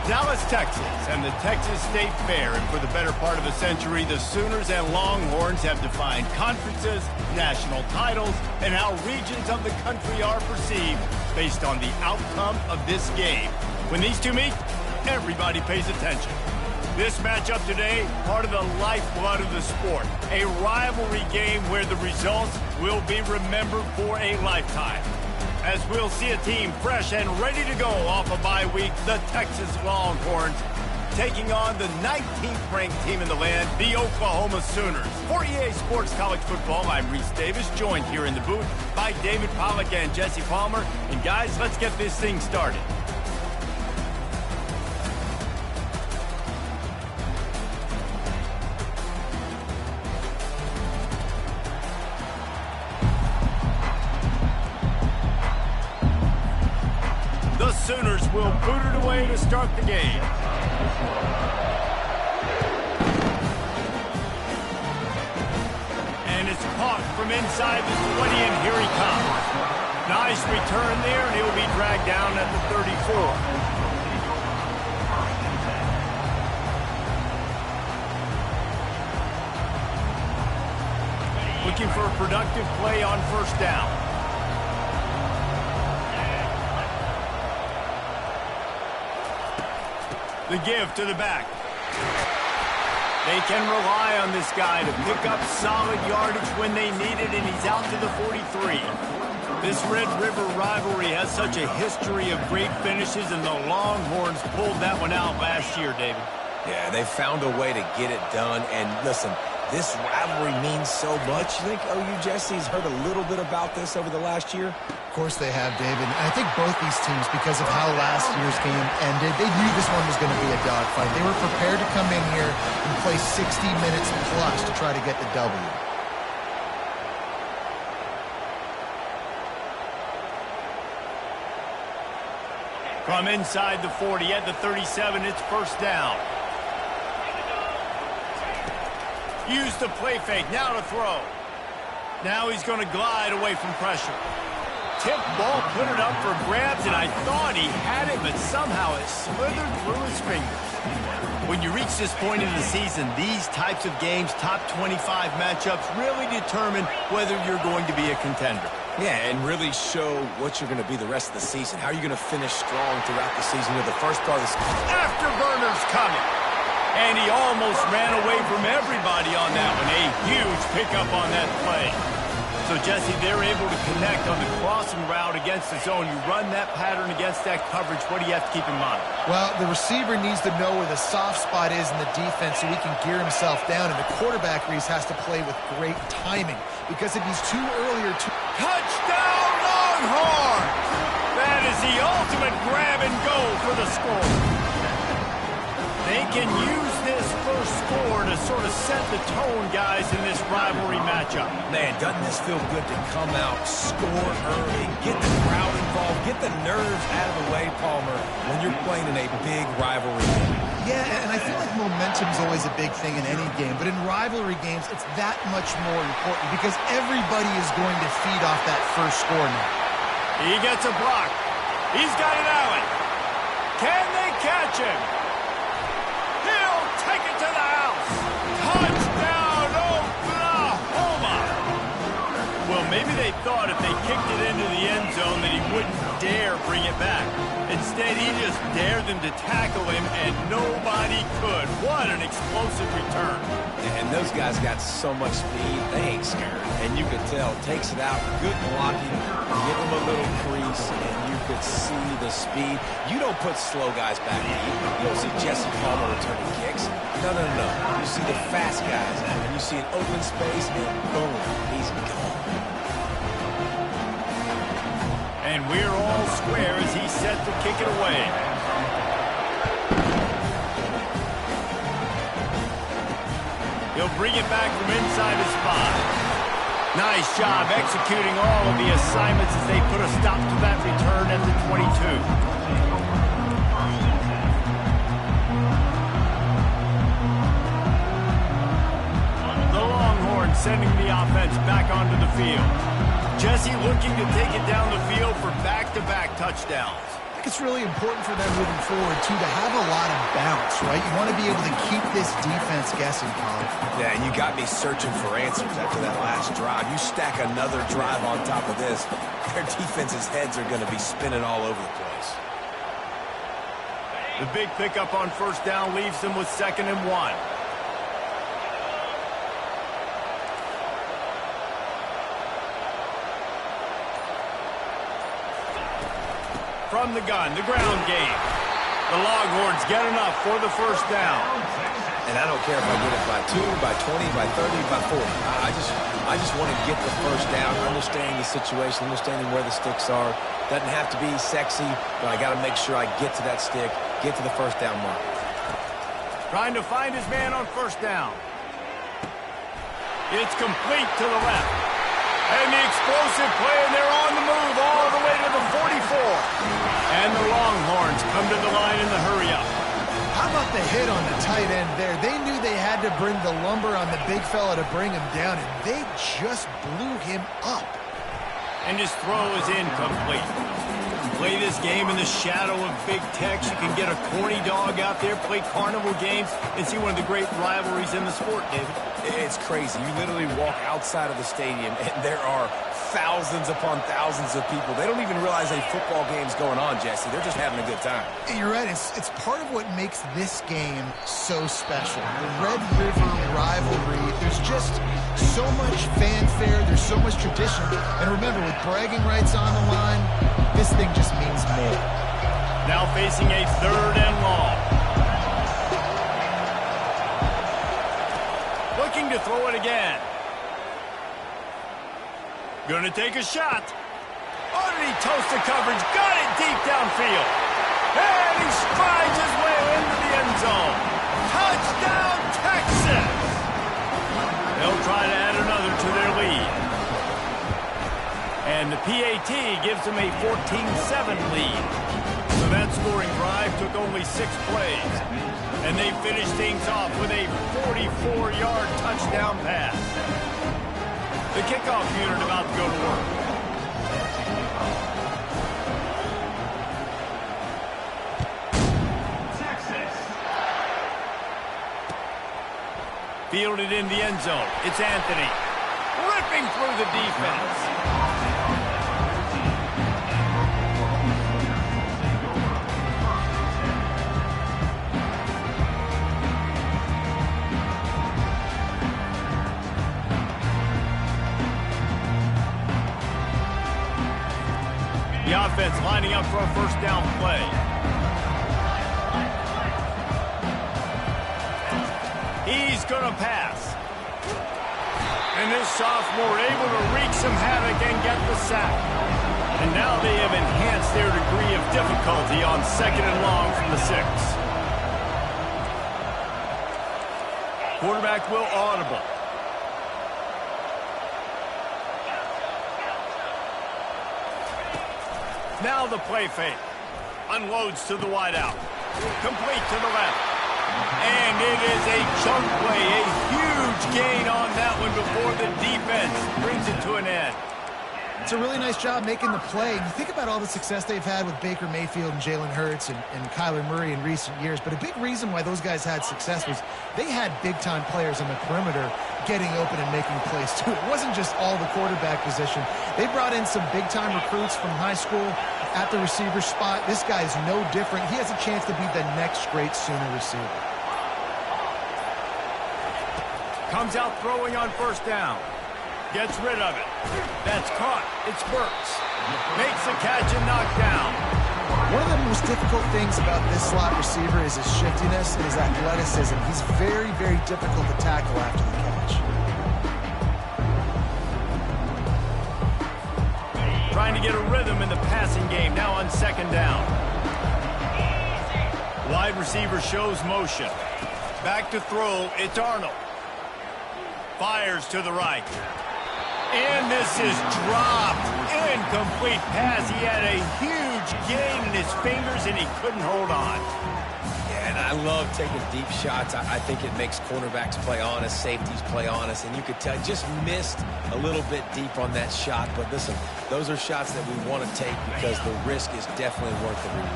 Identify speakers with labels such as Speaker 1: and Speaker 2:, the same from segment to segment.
Speaker 1: Dallas, Texas, and the Texas State Fair. And for the better part of a century, the Sooners and Longhorns have defined conferences, national titles, and how regions of the country are perceived based on the outcome of this game. When these two meet, everybody pays attention. This matchup today, part of the lifeblood of the sport. A rivalry game where the results will be remembered for a lifetime. As we'll see a team fresh and ready to go off a bye week, the Texas Longhorns taking on the 19th ranked team in the land, the Oklahoma Sooners. For EA Sports College Football, I'm Reese Davis, joined here in the booth by David Pollack and Jesse Palmer. And guys, let's get this thing started. The Sooners will boot it away to start the game. And it's caught from inside the 20, and here he comes. Nice return there, and he'll be dragged down at the 34. Looking for a productive play on first down. The give to the back. They can rely on this guy to pick up solid yardage when they need it, and he's out to the 43. This Red River rivalry has such a history of great finishes, and the Longhorns pulled that one out last year, David.
Speaker 2: Yeah, they found a way to get it done, and listen, this rivalry means so much. You think OU Jesse's heard a little bit about this over the last year?
Speaker 3: Of course they have, David. And I think both these teams, because of how last year's game ended, they knew this one was going to be a dogfight. They were prepared to come in here and play 60 minutes plus to try to get the W.
Speaker 1: From inside the 40 at the 37, it's first down. Use the play fake, now to throw. Now he's going to glide away from pressure. Tip ball, put it up for grabs, and I thought he had it, but somehow it slithered through his fingers. When you reach this point in the season, these types of games, top 25 matchups, really determine whether you're going to be a contender.
Speaker 2: Yeah, and really show what you're going to be the rest of the season. How are you going to finish strong throughout the season? You know, the first part of the season.
Speaker 1: Afterburner's coming. And he almost ran away from everybody on that one. A huge pickup on that play. So, Jesse, they're able to connect on the crossing route against the zone. You run that pattern against that coverage. What do you have to keep in mind?
Speaker 3: Well, the receiver needs to know where the soft spot is in the defense so he can gear himself down. And the quarterback, Reese, has to play with great timing. Because if he's too early or too...
Speaker 1: Touchdown, Longhorns! That is the ultimate grab and go for the score. They can use this first score to sort of set the tone, guys, in this rivalry matchup.
Speaker 2: Man, doesn't this feel good to come out, score early, get the crowd involved, get the nerves out of the way, Palmer, when you're playing in a big rivalry game?
Speaker 3: Yeah, and I feel like momentum's always a big thing in any game, but in rivalry games, it's that much more important because everybody is going to feed off that first score now.
Speaker 1: He gets a block. He's got an alley. Can they catch him? He'll take it to the house. Touchdown, Oklahoma. Well, maybe they thought if they kicked it into the end zone that he wouldn't dare bring it back. Instead, he just dared them to tackle him, and nobody could. What an explosive return.
Speaker 2: And those guys got so much speed, they ain't scared. And you could tell, takes it out, good blocking, give him a little crease, and you could see the speed. You don't put slow guys back in. You don't see Jesse Palmer returning kicks. No. You see the fast guys, and you see an open space, and boom, he's gone.
Speaker 1: And we're all square as he's set to kick it away. He'll bring it back from inside his 5. Nice job executing all of the assignments as they put a stop to that return at the 22. The Longhorns sending the offense back onto the field. Jesse looking to take it down the field for back-to-back touchdowns.
Speaker 3: think it's really important for them moving forward, too, to have a lot of bounce, right? You want to be able to keep this defense guessing, Colin.
Speaker 2: Yeah, and you got me searching for answers after that last drive. You stack another drive on top of this, their defense's heads are going to be spinning all over the place.
Speaker 1: The big pickup on first down leaves them with 2nd and 1. From the gun, the ground game. The Longhorns get enough for the first down.
Speaker 2: And I don't care if I get it by 2, by 20, by 30, by 40. I just want to get the first down, understanding the situation, understanding where the sticks are. Doesn't have to be sexy, but I got to make sure I get to that stick, get to the first down mark.
Speaker 1: Trying to find his man on first down. It's complete to the left. And the explosive play, and they're on the move all the way to the 44. And the Longhorns come to the line in the hurry-up.
Speaker 3: How about the hit on the tight end there? They knew they had to bring the lumber on the big fella to bring him down, and they just blew him up.
Speaker 1: And his throw is incomplete. Play this game in the shadow of Big Tex. You can get a corny dog out there, play carnival games, and see one of the great rivalries in the sport, David.
Speaker 2: It's crazy. You literally walk outside of the stadium, and there are thousands upon thousands of people. They don't even realize a football game's going on, Jesse. They're just having a good time.
Speaker 3: You're right. It's part of what makes this game so special. The Red River rivalry, there's just so much fanfare. There's so much tradition. And remember, with bragging rights on the line, this thing just means more.
Speaker 1: Now facing a 3rd and long. Looking to throw it again. Gonna take a shot. Underneath toasted coverage. Got it deep downfield. And he strides his way into the end zone. Touchdown, Texas! They'll try to add another to their lead. And the PAT gives them a 14-7 lead. So that scoring drive took only 6 plays. And they finished things off with a 44-yard touchdown pass. The kickoff unit about to go to work. Texas. Fielded in the end zone. It's Anthony. Ripping through the defense. The offense lining up for a first down play. He's going to pass. And this sophomore able to wreak some havoc and get the sack. And now they have enhanced their degree of difficulty on 2nd and long from the 6. Quarterback will audible. Now the play fake. Unloads to the wideout. Complete to the left. And it is a chunk play. A huge gain on that one before the defense brings it to an end.
Speaker 3: It's a really nice job making the play. You think about all the success they've had with Baker Mayfield and Jalen Hurts and Kyler Murray in recent years, but a big reason why those guys had success was they had big-time players on the perimeter getting open and making plays, too. It wasn't just all the quarterback position. They brought in some big-time recruits from high school at the receiver spot. This guy's no different. He has a chance to be the next great Sooner receiver.
Speaker 1: Comes out throwing on first down. Gets rid of it. That's caught. It's Burks. Makes the catch and knocked down.
Speaker 3: One of the most difficult things about this slot receiver is his shiftiness and his athleticism. He's very, very difficult to tackle after the catch.
Speaker 1: Trying to get a rhythm in the passing game now on 2nd down. Wide receiver shows motion. Back to throw. It's Arnold. Fires to the right. And this is dropped. Incomplete pass. He had a huge huge gain in his fingers, and he couldn't hold on.
Speaker 2: Yeah, and I love taking deep shots. I think it makes cornerbacks play honest, safeties play honest, and you could tell just missed a little bit deep on that shot. But listen, those are shots that we want to take because the risk is definitely worth the reward.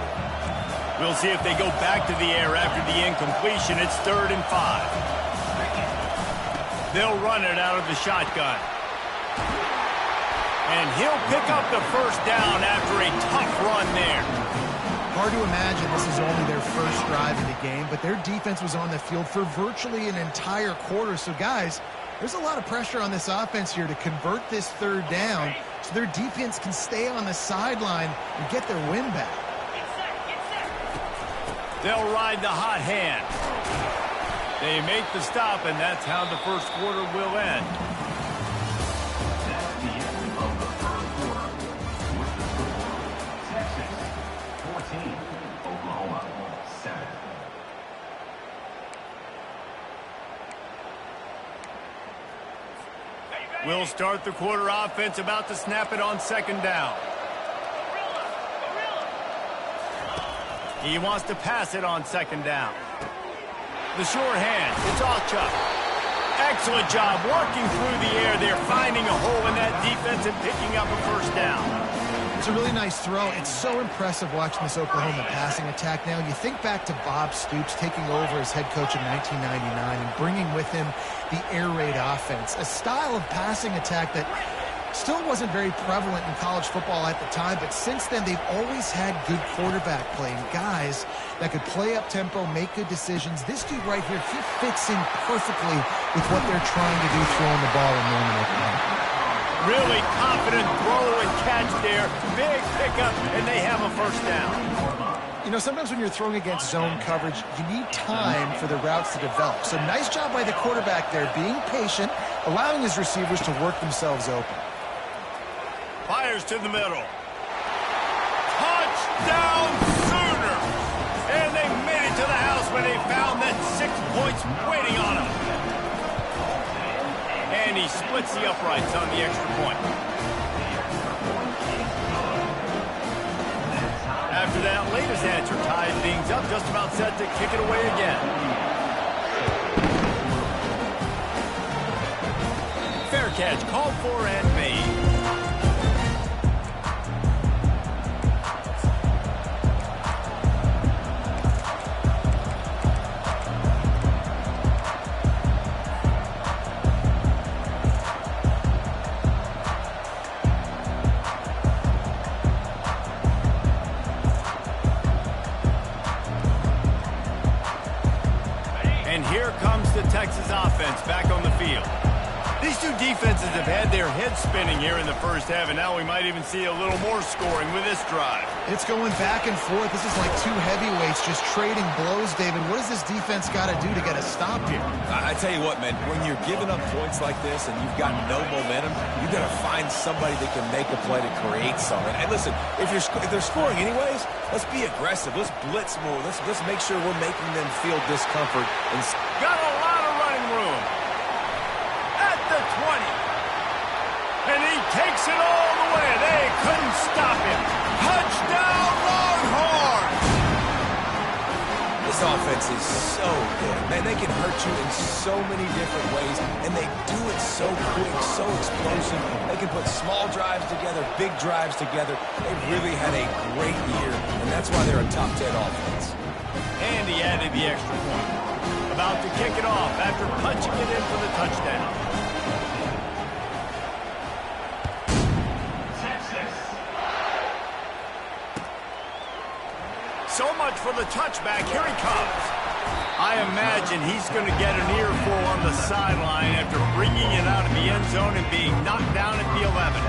Speaker 1: We'll see if they go back to the air after the incompletion. It's 3rd and 5. They'll run it out of the shotgun. And he'll pick up the first down after a tough run there.
Speaker 3: Hard to imagine this is only their first drive in the game, but their defense was on the field for virtually an entire quarter. So, guys, there's a lot of pressure on this offense here to convert this 3rd down so their defense can stay on the sideline and get their win back.
Speaker 1: They'll ride the hot hand. They make the stop, and that's how the first quarter will end.
Speaker 4: That's the end of the first quarter. With the score, Texas 14, Oklahoma 7.
Speaker 1: We'll start the quarter offense, about to snap it on 2nd down. He wants to pass it on 2nd down. The short hand, it's Ncaa. Excellent job working through the air. They're finding a hole in that defense and picking up a first down.
Speaker 3: It's a really nice throw. It's so impressive watching this Oklahoma passing attack now. You think back to Bob Stoops taking over as head coach in 1999 and bringing with him the air raid offense, a style of passing attack that still wasn't very prevalent in college football at the time, but since then they've always had good quarterback play and guys that could play up tempo, make good decisions. This dude right here, he fits in perfectly with what they're trying to do throwing the ball in Norman, Oklahoma.
Speaker 1: Really confident throw and catch there. Big pickup, and they have a first down.
Speaker 3: You know, sometimes when you're throwing against zone coverage, you need time for the routes to develop. So nice job by the quarterback there, being patient, allowing his receivers to work themselves open.
Speaker 1: Fires to the middle. Touchdown Sooner! And they made it to the house when they found that 6 points waiting on them. And he splits the uprights on the extra point. After that latest answer tied things up, just about set to kick it away again. Fair catch called for and made. Texas offense back on the field. These two defenses have had their heads spinning here in the first half, and now we might even see a little more scoring with this drive.
Speaker 3: It's going back and forth. This is like two heavyweights just trading blows, David. What does this defense got to do to get a stop here?
Speaker 2: I tell you what, man, when you're giving up points like this and you've got no momentum, you got to find somebody that can make a play to create something. And listen, if they're scoring anyways, let's be aggressive. Let's blitz more. Let's make sure we're making them feel discomfort. And
Speaker 1: got a lot of running room. At the 20. And he takes it all the way. They couldn't stop him. Touchdown, Longhorns!
Speaker 2: This offense is so good. Man, they can hurt you in so many different ways, and they do it so quick, so explosive. They can put small drives together, big drives together. They've really had a great year, and that's why they're a top 10 offense.
Speaker 1: And he added the extra point. About to kick it off after punching it in for the touchdown. So much for the touchback. Here he comes. I imagine he's going to get an earful on the sideline after bringing it out of the end zone and being knocked down at the 11.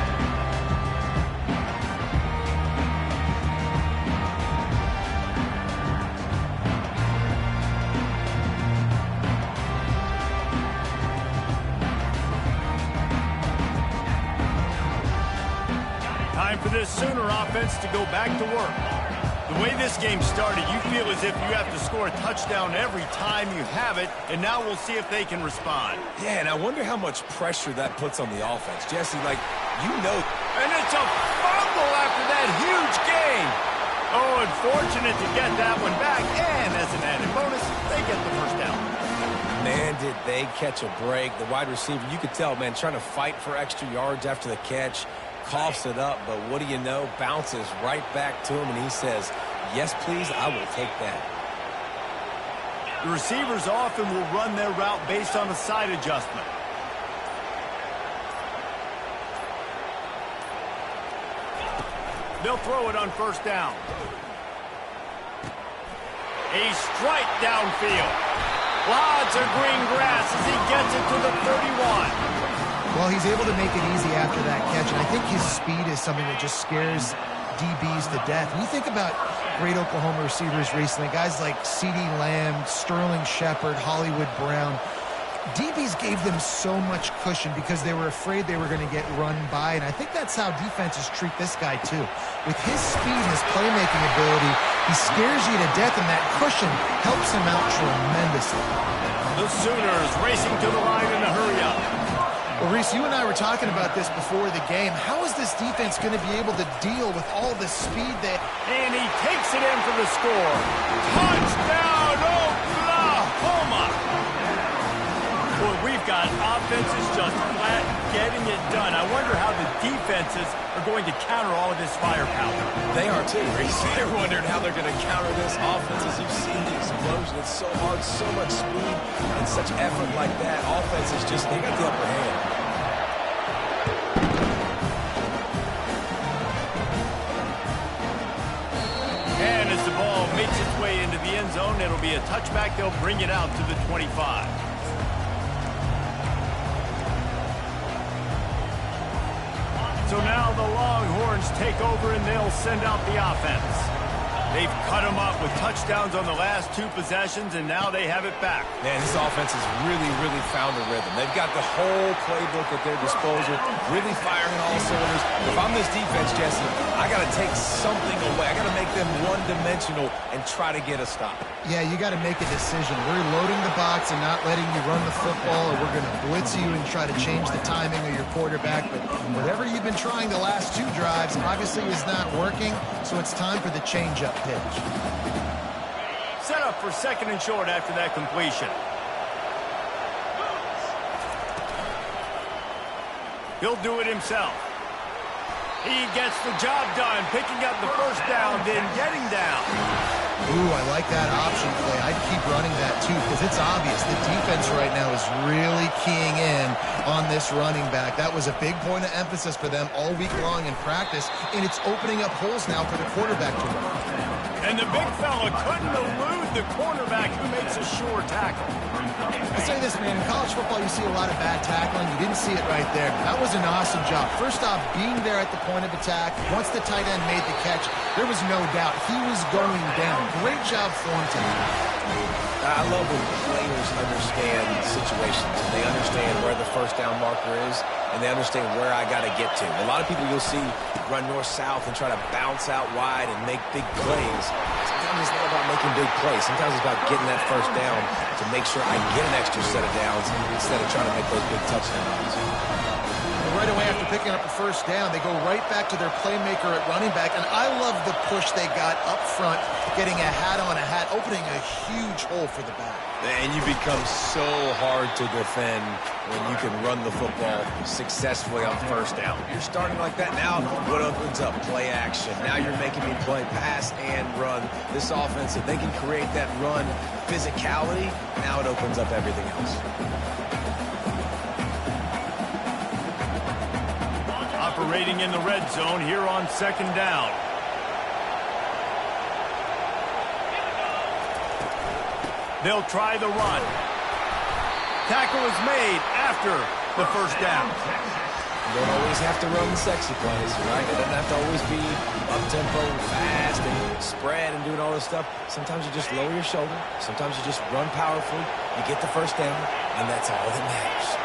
Speaker 1: Time for this Sooner offense to go back to work. The way this game started, you feel as if you have to score a touchdown every time you have it, and now we'll see if they can respond.
Speaker 2: Yeah, and I wonder how much pressure that puts on the offense. Jesse, like, you know.
Speaker 1: And it's a fumble after that huge gain. Oh, unfortunate to get that one back, and as an added bonus, they get the first down.
Speaker 2: Man, did they catch a break. The wide receiver, you could tell, man, trying to fight for extra yards after the catch, coughs it up, but what do you know? Bounces right back to him, and he says, yes, please, I will take that.
Speaker 1: The receivers often will run their route based on a side adjustment. They'll throw it on first down. A strike downfield. Lots of green grass as he gets it to the 31.
Speaker 3: Well, he's able to make it easy after that catch, and I think his speed is something that just scares DBs to death. When you think about great Oklahoma receivers recently, guys like CeeDee Lamb, Sterling Shepard, Hollywood Brown, DBs gave them so much cushion because they were afraid they were going to get run by, and I think that's how defenses treat this guy too. With his speed and his playmaking ability, he scares you to death, and that cushion helps him out tremendously.
Speaker 1: The Sooners racing to the line in a hurry-up.
Speaker 3: Well, Reese, you and I were talking about this before the game. How is this defense going to be able to deal with all the speed that...
Speaker 1: And he takes it in for the score. Touchdown, Oklahoma! Boy, we've got offenses just flat getting it done. I wonder how the defenses are going to counter all of this firepower.
Speaker 2: They are too, Reese. They're wondering how they're going to counter this offense. As you've seen the explosion, it's so hard, so much speed, and such effort like that. Offense is just, they got the upper hand.
Speaker 1: And as the ball makes its way into the end zone, it'll be a touchback. They'll bring it out to the 25. So now the Longhorns take over and they'll send out the offense. They've cut them up with touchdowns on the last two possessions, and now they have it back.
Speaker 2: Man, this offense has really found a rhythm. They've got the whole playbook at their disposal, really firing all cylinders. If I'm this defense, Jesse, I got to take something away. I got to make them one-dimensional and try to get a stop.
Speaker 3: Yeah, you got to make a decision. We're loading the box and not letting you run the football, or we're going to blitz you and try to change the timing of your quarterback. But whatever you've been trying the last two drives obviously is not working, so it's time for the change-up pitch.
Speaker 1: Set up for second and short after that completion. He'll do it himself. He gets the job done, picking up the first down, then getting down.
Speaker 3: Ooh, I like that option play. I'd keep running that too, because it's obvious the defense right now is really keying in on this running back. That was a big point of emphasis for them all week long in practice, and it's opening up holes now for the quarterback to run.
Speaker 1: And the big fella couldn't elude the cornerback who makes a sure tackle.
Speaker 3: I say this, man, in college football you see a lot of bad tackling. You didn't see it right there. That was an awesome job. First off, being there at the point of attack. Once the tight end made the catch, there was no doubt he was going down. Great job for him tonight.
Speaker 2: I love when players understand situations. They understand where the first down marker is, and they understand where I got to get to. A lot of people you'll see run north-south and try to bounce out wide and make big plays. Sometimes it's not about making big plays. Sometimes it's about getting that first down to make sure I get an extra set of downs instead of trying to make those big touchdowns.
Speaker 3: Right away after picking up the first down, they go right back to their playmaker at running back, and I love the push they got up front, getting a hat on a hat, opening a huge hole for the back.
Speaker 2: And you become so hard to defend when you can run the football successfully on first down. You're starting like that now, what opens up? Play action. Now you're making me play pass and run. This offense, if they can create that run physicality, now it opens up everything else.
Speaker 1: Operating in the red zone here on second down. They'll try the run. Tackle is made after the first down.
Speaker 2: You don't always have to run sexy plays, right? It doesn't have to always be up-tempo, fast, and spread and doing all this stuff. Sometimes you just lower your shoulder. Sometimes you just run powerfully. You get the first down, and that's all that matters.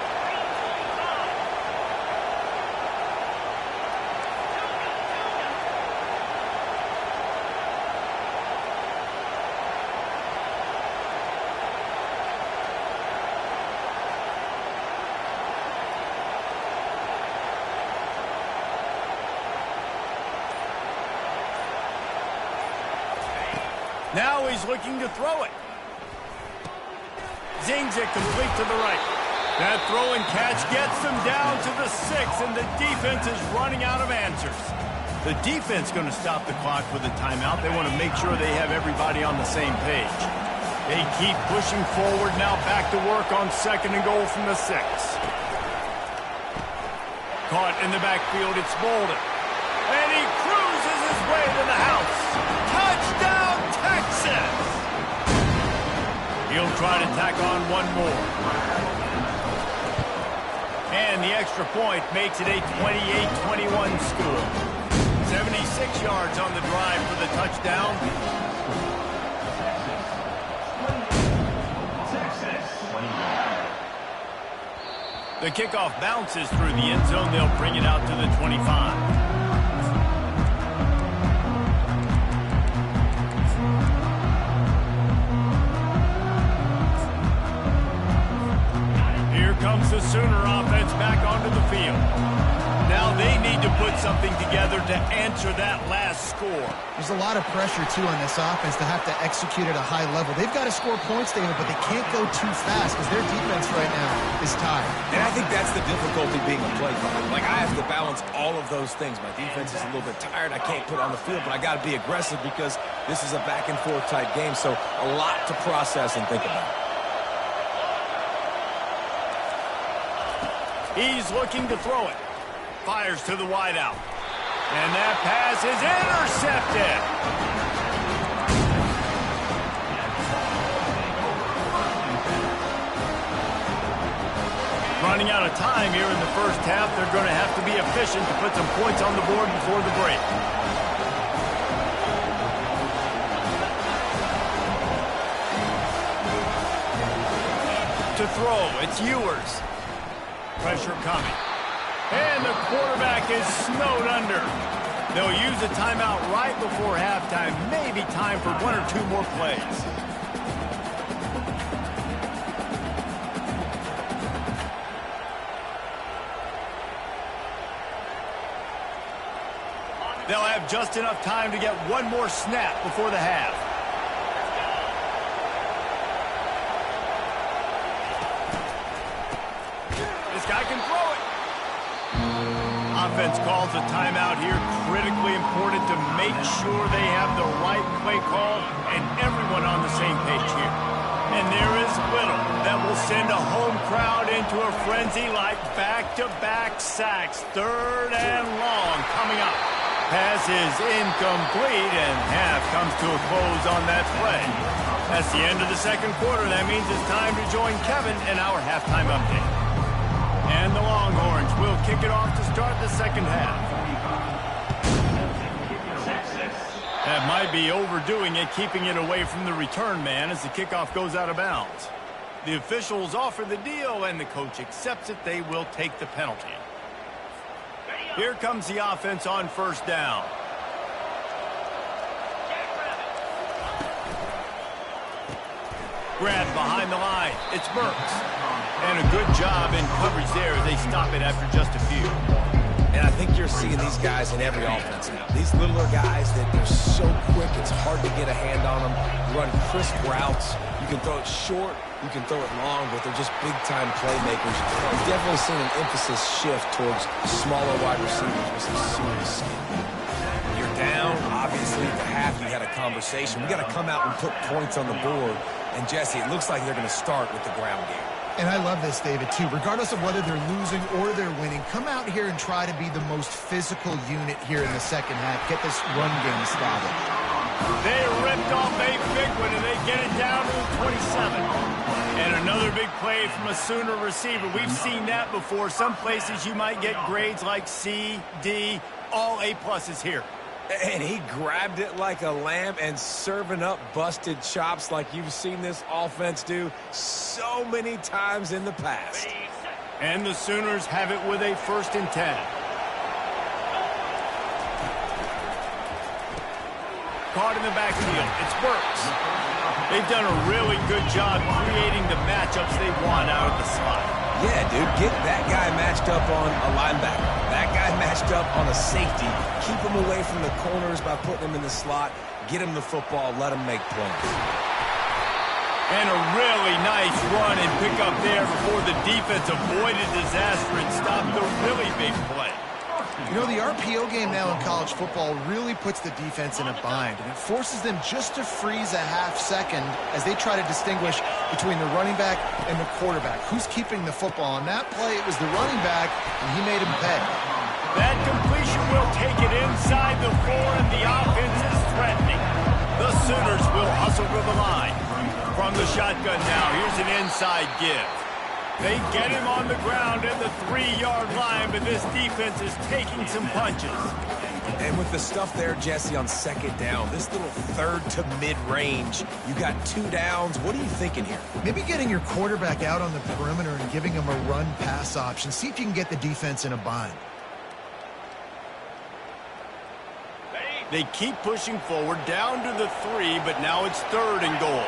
Speaker 1: Now he's looking to throw it. Zings it complete to the right. That throw and catch gets them down to the 6, and the defense is running out of answers. The defense going to stop the clock with a timeout. They want to make sure they have everybody on the same page. They keep pushing forward, now back to work on 2nd and goal from the 6. Caught in the backfield, it's Bolden. And he cruises his way to the house. Touchdown, Texas! He'll try to tack on one more. And the extra point makes it a 28-21 score. 76 yards on the drive for the touchdown. The kickoff bounces through the end zone. They'll bring it out to the 25. Here comes the Sooner offense back onto the field. Now they need to put something together to answer that last score.
Speaker 3: There's a lot of pressure, too, on this offense to have to execute at a high level. They've got to score points, David, but they can't go too fast because their defense right now is tired.
Speaker 2: And I think that's the difficulty being a play caller. Like, I have to balance all of those things. My defense is a little bit tired. I can't put on the field, but I got to be aggressive because this is a back-and-forth type game, so a lot to process and think about.
Speaker 1: He's looking to throw it. Fires to the wideout. And that pass is intercepted. Running out of time here in the first half. They're going to have to be efficient to put some points on the board before the break. To throw, it's Ewers. Pressure coming. And the quarterback is snowed under. They'll use a timeout right before halftime. Maybe time for 1 or 2 more plays. They'll have just enough time to get one more snap before the half. This guy can throw it. Offense calls a timeout here. Critically important to make sure they have the right play call and everyone on the same page here. And there is little that will send a home crowd into a frenzy like back-to-back sacks. 3rd and long coming up. Pass is incomplete, and half comes to a close on that play. That's the end of the second quarter. That means it's time to join Kevin in our halftime update. And the Longhorns will kick it off to start the second half. That might be overdoing it, keeping it away from the return man as the kickoff goes out of bounds. The officials offer the deal, and the coach accepts it. They will take the penalty. Here comes the offense on first down. Grab behind the line. It's Burks. And a good job in coverage there as they stop it after just a few.
Speaker 2: And I think you're seeing these guys in every offense now. These littler guys that they're so quick, it's hard to get a hand on them. Run crisp routes. You can throw it short, you can throw it long, but they're just big-time playmakers. You've definitely seen an emphasis shift towards smaller wide receivers with some serious skill. You're down, obviously, at the half you had a conversation. We got to come out and put points on the board. And, Jesse, it looks like they're going to start with the ground game.
Speaker 3: And I love this, David, too. Regardless of whether they're losing or they're winning, come out here and try to be the most physical unit here in the second half. Get this run game established.
Speaker 1: They ripped off a big one, and they get it down to the 27. And another big play from a Sooner receiver. We've seen that before. Some places you might get grades like C, D, all A-pluses here.
Speaker 2: And he grabbed it like a lamb and serving up busted chops like you've seen this offense do so many times in the past.
Speaker 1: And the Sooners have it with a 1st and 10. Caught in the backfield. It's Burks. They've done a really good job creating the matchups they want out of the slot.
Speaker 2: Yeah, dude, get that guy matched up on a linebacker. That guy matched up on a safety. Keep him away from the corners by putting him in the slot. Get him the football. Let him make plays.
Speaker 1: And a really nice run and pick up there before the defense avoided disaster and stopped the really big play.
Speaker 3: You know, the RPO game now in college football really puts the defense in a bind, and it forces them just to freeze a half second as they try to distinguish between the running back and the quarterback. Who's keeping the football? On that play, it was the running back, and he made him pay.
Speaker 1: That completion will take it inside the 4, and the offense is threatening. The Sooners will hustle to the line. From the shotgun now, here's an inside give. They get him on the ground at the 3-yard line, but this defense is taking some punches.
Speaker 2: And with the stuff there, Jesse, on second down, this little third to mid-range, you got 2 downs. What are you thinking here?
Speaker 3: Maybe getting your quarterback out on the perimeter and giving him a run-pass option. See if you can get the defense in a bind.
Speaker 1: They keep pushing forward down to the 3, but now it's 3rd and goal.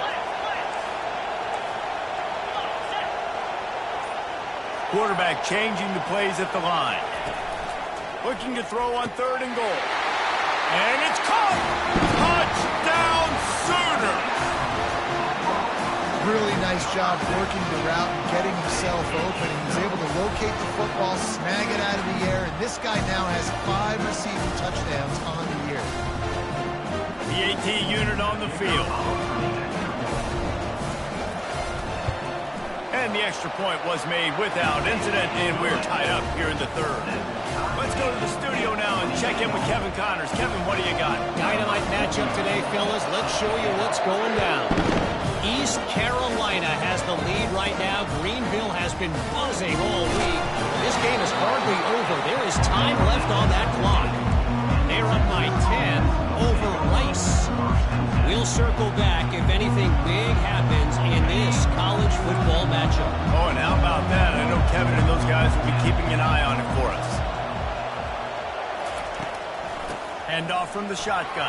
Speaker 1: Quarterback changing the plays at the line. Looking to throw on 3rd and goal. And it's caught! Touchdown Sooners!
Speaker 3: Really nice job working the route and getting himself open. And he's able to locate the football, snag it out of the air, and this guy now has 5 receiving touchdowns on the year.
Speaker 1: The AT unit on the field. And the extra point was made without incident, and we're tied up here in the 3rd. Let's go to the studio now and check in with Kevin Connors. Kevin, what do you got?
Speaker 5: Dynamite matchup today, fellas. Let's show you what's going down. East Carolina has the lead right now. Greenville has been buzzing all week. This game is hardly over. There is time left on that clock. They're up by 10 over Rice. We'll circle back if anything big happens in this college football matchup.
Speaker 1: Oh, and how about that? I know Kevin and those guys will be keeping an eye on it for us. Handoff from the shotgun.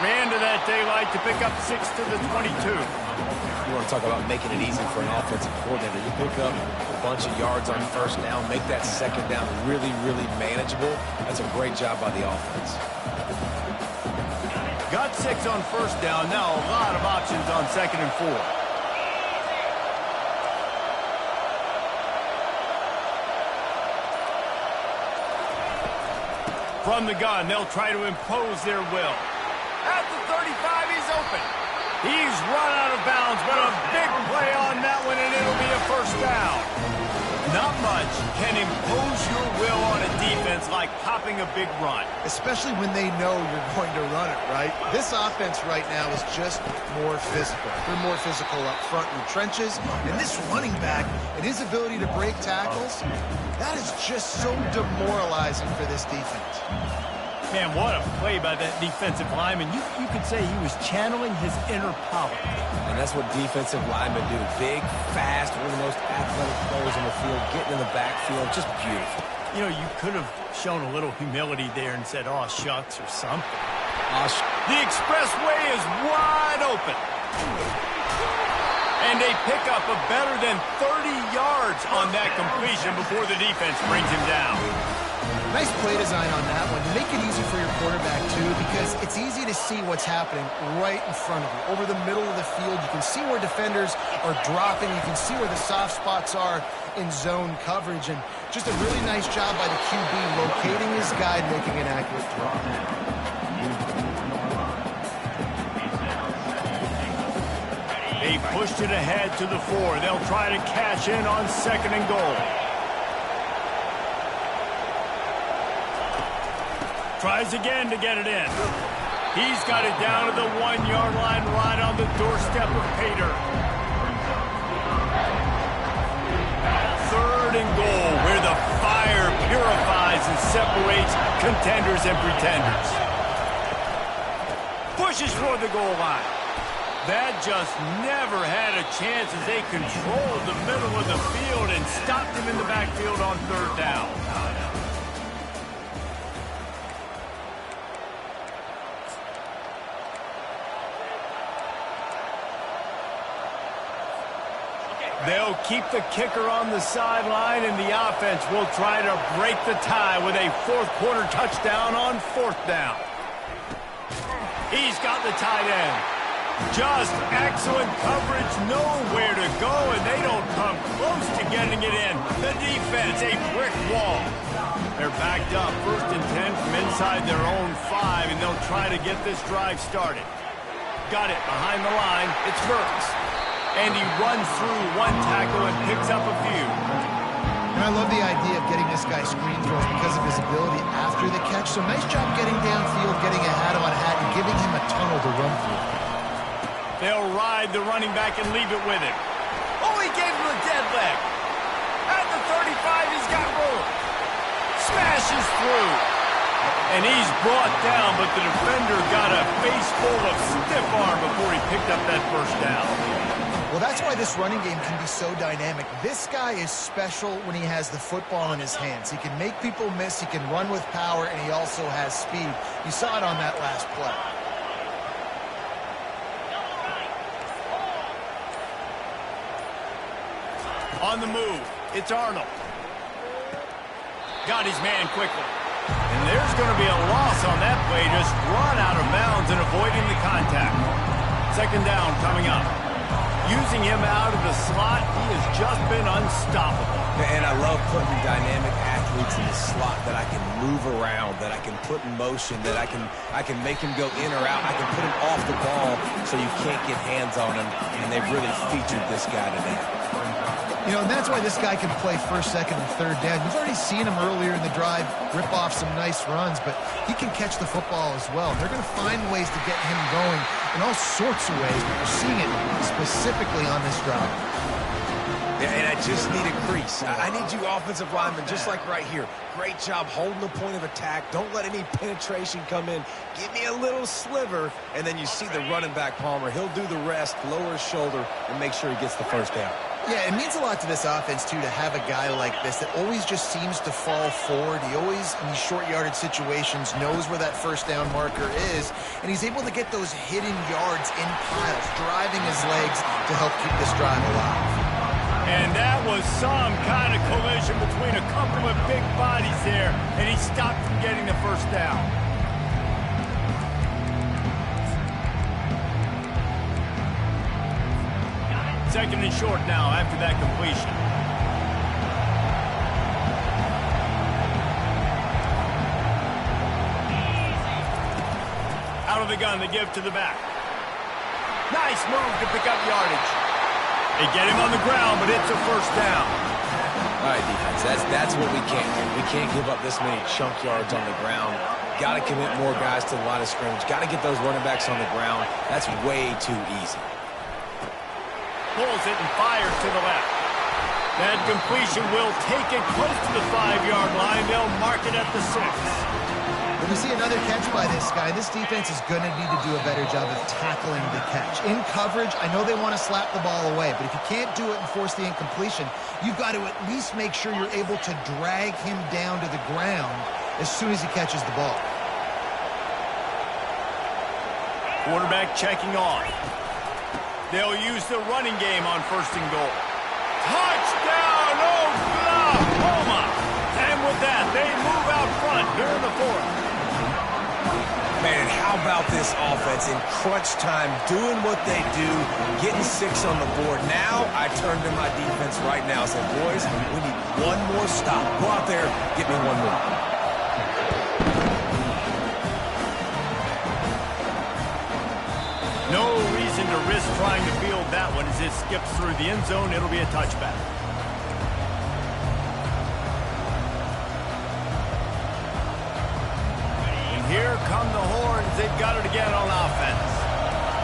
Speaker 1: Ran to that daylight to pick up 6 to the 22.
Speaker 2: You want to talk about making it easy for an offensive coordinator. You pick up a bunch of yards on 1st down, make that 2nd down really, really manageable. That's a great job by the offense.
Speaker 1: Got 6 on 1st down. Now a lot of options on 2nd and 4. From the gun, they'll try to impose their will. At the 35, he's open. He's run out of bounds, but a big play on that one, and it'll be a 1st down. Not much can impose your will on a defense like popping a big run.
Speaker 3: Especially when they know you're going to run it, right? This offense right now is just more physical. They're more physical up front in the trenches. And this running back and his ability to break tackles, that is just so demoralizing for this defense.
Speaker 1: Man, what a play by that defensive lineman. You could say he was channeling his inner power.
Speaker 2: And that's what defensive linemen do. Big, fast, one of the most athletic players in the field, getting in the backfield, just beautiful.
Speaker 1: You know, you could have shown a little humility there and said, "Aw, shucks," or something. The expressway is wide open. And they pick up a better than 30 yards on that completion before the defense brings him down.
Speaker 3: Nice play design on that one. Make it easy for your quarterback, too, because it's easy to see what's happening right in front of you. Over the middle of the field, you can see where defenders are dropping. You can see where the soft spots are in zone coverage. And just a really nice job by the QB locating his guy and making an accurate throw.
Speaker 1: They pushed it ahead to the 4. They'll try to cash in on 2nd and goal. Tries again to get it in. He's got it down to the 1-yard line right on the doorstep of Pater. 3rd and goal, where the fire purifies and separates contenders and pretenders. Pushes for the goal line. That just never had a chance as they controlled the middle of the field and stopped him in the backfield on 3rd down. They'll keep the kicker on the sideline, and the offense will try to break the tie with a fourth-quarter touchdown on fourth down. He's got the tight end. Just excellent coverage, nowhere to go, and they don't come close to getting it in. The defense, a brick wall. They're backed up, 1st and 10 from inside their own 5, and they'll try to get this drive started. Got it behind the line. It's Burks. And he runs through one tackle and picks up a few.
Speaker 3: And I love the idea of getting this guy screen throws because of his ability after the catch. So nice job getting downfield, getting a hat-on-hat, and giving him a tunnel to run through.
Speaker 1: They'll ride the running back and leave it with him. Oh, he gave him a dead leg. At the 35, he's got room. Smashes through. And he's brought down, but the defender got a face full of stiff arm before he picked up that first down.
Speaker 3: Well, that's why this running game can be so dynamic. This guy is special when he has the football in his hands. He can make people miss, he can run with power, and he also has speed. You saw it on that last play.
Speaker 1: On the move, it's Arnold. Got his man quickly. And there's going to be a loss on that play, just run out of bounds and avoiding the contact. 2nd down coming up. Using him out of the slot, he has just been unstoppable.
Speaker 2: And I love putting dynamic athletes in the slot that I can move around, that I can put in motion, that I can make him go in or out. I can put him off the ball so you can't get hands on him, and they've really featured this guy today.
Speaker 3: You know, and that's why this guy can play 1st, 2nd, and 3rd down. You've already seen him earlier in the drive rip off some nice runs, but he can catch the football as well. They're going to find ways to get him going in all sorts of ways, but we're seeing it specifically on this drive.
Speaker 2: Yeah, and I just need a crease. I need you offensive linemen, just like right here. Great job holding the point of attack. Don't let any penetration come in. Give me a little sliver, and then you see the running back, Palmer. He'll do the rest, lower his shoulder, and make sure he gets the first down.
Speaker 3: Yeah, it means a lot to this offense, too, to have a guy like this that always just seems to fall forward. He always, in these short-yarded situations, knows where that first down marker is, and he's able to get those hidden yards in piles, driving his legs to help keep this drive alive.
Speaker 1: And that was some kind of collision between a couple of big bodies there, and he stopped from getting the first down. Second and short now after that completion. Out of the gun, they give to the back. Nice move to pick up yardage. They get him on the ground, but it's a first down.
Speaker 2: All right, defense, that's what we can't do. We can't give up this many chunk yards on the ground. Got to commit more guys to the line of scrimmage. Got to get those running backs on the ground. That's way too easy.
Speaker 1: Pulls it and fires to the left. That completion will take it close to the 5-yard line. They'll mark it at the 6.
Speaker 3: When we see another catch by this guy, this defense is going to need to do a better job of tackling the catch. In coverage, I know they want to slap the ball away, but if you can't do it and force the incompletion, you've got to at least make sure you're able to drag him down to the ground as soon as he catches the ball.
Speaker 1: Quarterback checking on. They'll use the running game on 1st and goal. Touchdown, Oklahoma! And with that, they move out front here in the 4th.
Speaker 2: Man, how about this offense in crunch time, doing what they do, getting 6 on the board. Now I turn to my defense right now and say, boys, we need one more stop. Go out there, get me one more.
Speaker 1: No reason to risk trying to field that one as it skips through the end zone. It'll be a touchback. And here come the horns. They've got it again on offense.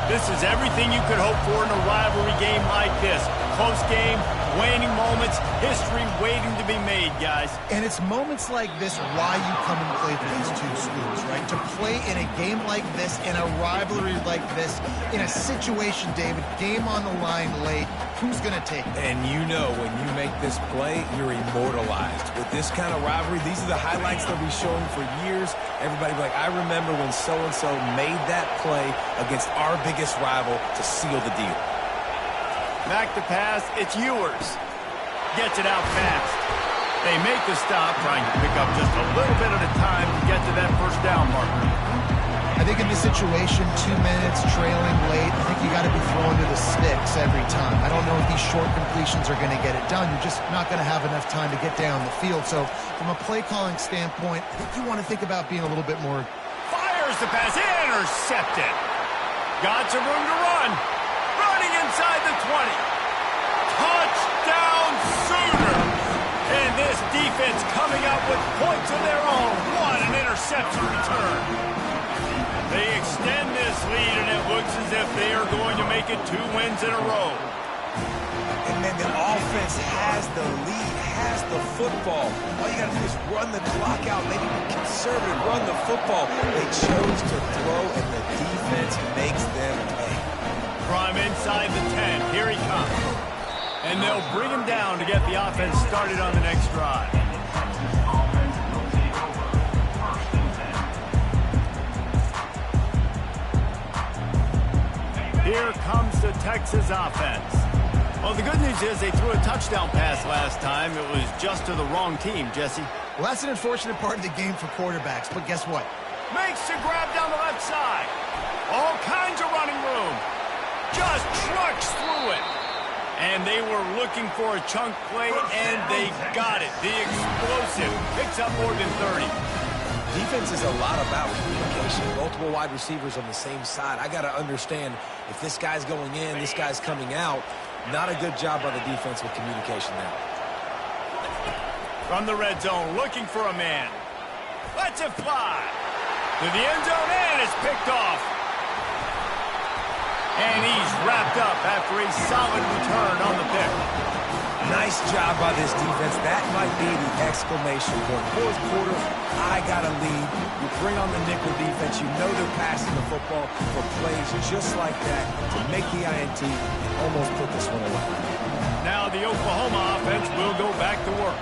Speaker 1: This is everything you could hope for in a rivalry game like this. Close game, waning moments, history waiting to be made, guys.
Speaker 3: And it's moments like this why you come and play for these two schools, right? To play in a game like this, in a rivalry like this, in a situation, David, game on the line late, who's going to take it?
Speaker 2: And you know when you make this play, you're immortalized. With this kind of rivalry, these are the highlights they'll be showing for years. Everybody be like, I remember when so-and-so made that play against our biggest rival to seal the deal.
Speaker 1: Back to pass, it's Ewers. Gets it out fast. They make the stop, trying to pick up just a little bit at a time to get to that first down marker.
Speaker 3: I think in this situation, 2 minutes, trailing late, I think you got to be throwing to the sticks every time. I don't know if these short completions are going to get it done. You're just not going to have enough time to get down the field. So from a play calling standpoint, I think you want to think about being a little bit more.
Speaker 1: Fires the pass, intercepted. Got some room to run. Running inside the 20. Touchdown Sooners! And this defense coming up with points of their own. What an interception return. They extend this lead, and it looks as if they are going to make it 2 wins in a row.
Speaker 2: And then the offense has the lead, has the football. All you got to do is run the clock out, maybe be conservative, run the football. They chose to throw, and the defense makes them pay.
Speaker 1: From inside the 10, here he comes. And they'll bring him down to get the offense started on the next drive. Here comes the Texas offense. Well, the good news is they threw a touchdown pass last time. It was just to the wrong team, Jesse.
Speaker 3: Well, that's an unfortunate part of the game for quarterbacks, but guess what?
Speaker 1: Makes the grab down the left side. All kinds of running room. Just trucks through it. And they were looking for a chunk play, and they got it. The explosive picks up more than 30.
Speaker 2: Defense is a lot about communication. Multiple wide receivers on the same side. I got to understand if this guy's going in, this guy's coming out. Not a good job by the defense with communication there.
Speaker 1: From the red zone, looking for a man. Lets it fly. To the end zone, and it's picked off. And he's wrapped up after a solid return on the pick.
Speaker 2: Nice job by this defense. That might be the exclamation point. Fourth quarter, I got a lead. You bring on the nickel defense. You know they're passing the football for plays just like that to make the INT and almost put this one away.
Speaker 1: Now the Oklahoma offense will go back to work.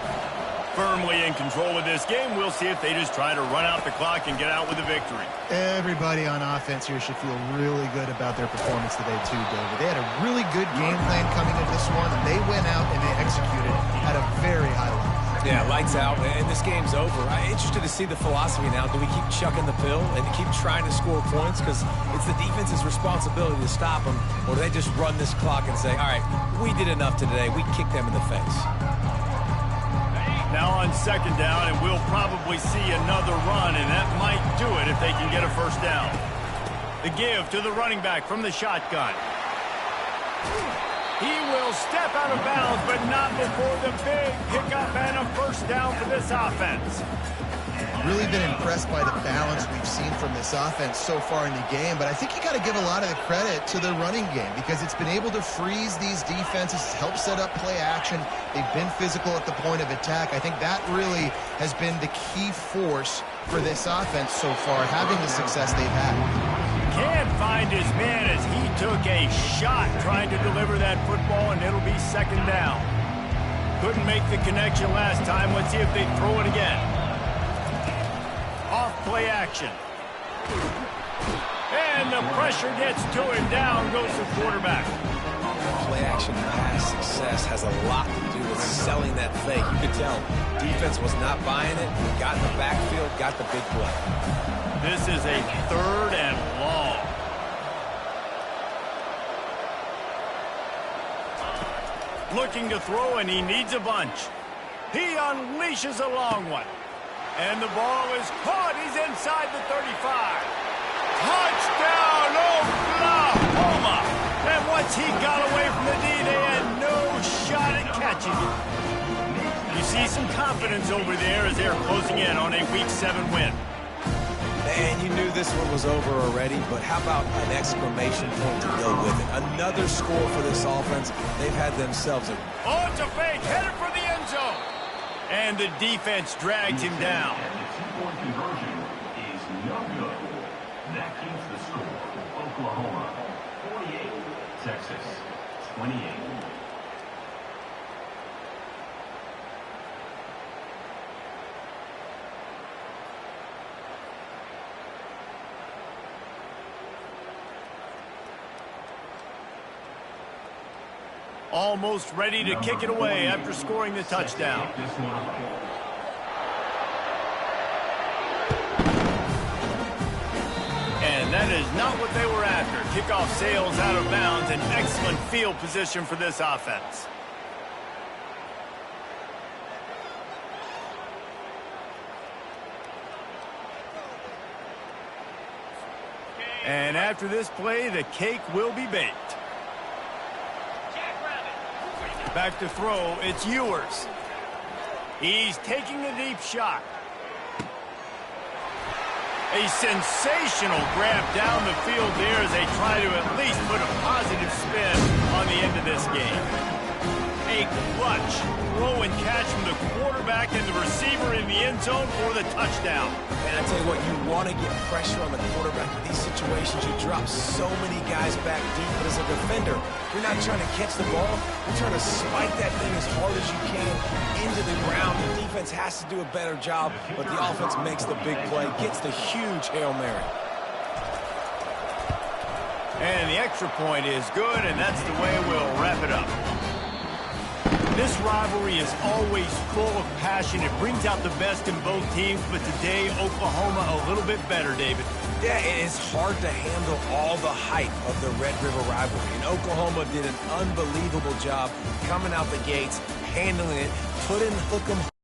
Speaker 1: Firmly in control of this game. We'll see if they just try to run out the clock and get out with a victory.
Speaker 3: Everybody on offense here should feel really good about their performance today too, David. They had a really good game plan coming into this one, and they went out and they executed at a very high level.
Speaker 2: Yeah, lights out, and this game's over. I'm interested to see the philosophy now. Do we keep chucking the pill and keep trying to score points because it's the defense's responsibility to stop them, or do they just run this clock and say, all right, we did enough today. We kicked them in the face.
Speaker 1: Now on second down, and we'll probably see another run, and that might do it if they can get a first down. The give to the running back from the shotgun. He will step out of bounds, but not before the big pickup and a first down for this offense.
Speaker 3: Really been impressed by the balance we've seen from this offense so far in the game, but I think you got to give a lot of the credit to the running game because it's been able to freeze these defenses, help set up play action. They've been physical at the point of attack. I think that really has been the key force for this offense so far, having the success they've had.
Speaker 1: Can't find his man as he took a shot trying to deliver that football, and it'll be second down. Couldn't make the connection last time. Let's see if they throw it again. Off play action. And the pressure gets to him. Down goes the quarterback.
Speaker 2: Play action pass success has a lot to do with selling that fake. You could tell defense was not buying it. Got in the backfield, got the big play.
Speaker 1: This is a third and long. Looking to throw, and he needs a bunch. He unleashes a long one. And the ball is caught. He's inside the 35. Touchdown, Oklahoma! And once he got away from the D, they had no shot at catching it. You see some confidence over there as they're closing in on a Week 7 win.
Speaker 2: Man, you knew this one was over already, but how about an exclamation point to go with it? Another score for this offense. They've had themselves a...
Speaker 1: Oh, it's a fake. Headed for the end zone. And the defense drags him down.
Speaker 4: And the two-point conversion is no good. That keeps the score. Oklahoma 48, Texas 28.
Speaker 1: Almost ready to kick it away after scoring the touchdown. And that is not what they were after. Kickoff sails out of bounds, and excellent field position for this offense. And after this play, the cake will be baked. Back to throw, it's Ewers. He's taking a deep shot. A sensational grab down the field there as they try to at least put a positive spin on the end of this game. A clutch throw and catch from the quarterback and the receiver in the end zone for the touchdown.
Speaker 2: And I tell you what, you want to get pressure on the quarterback in these situations. You drop so many guys back deep, but as a defender, you're not trying to catch the ball. You're trying to spike that thing as hard as you can into the ground. The defense has to do a better job, but the offense makes the big play, gets the huge Hail Mary.
Speaker 1: And the extra point is good, and that's the way we'll wrap it up. This rivalry is always full of passion. It brings out the best in both teams, but today, Oklahoma a little bit better, David.
Speaker 2: Yeah, it's hard to handle all the hype of the Red River rivalry. And Oklahoma did an unbelievable job coming out the gates, handling it, put in hook 'em.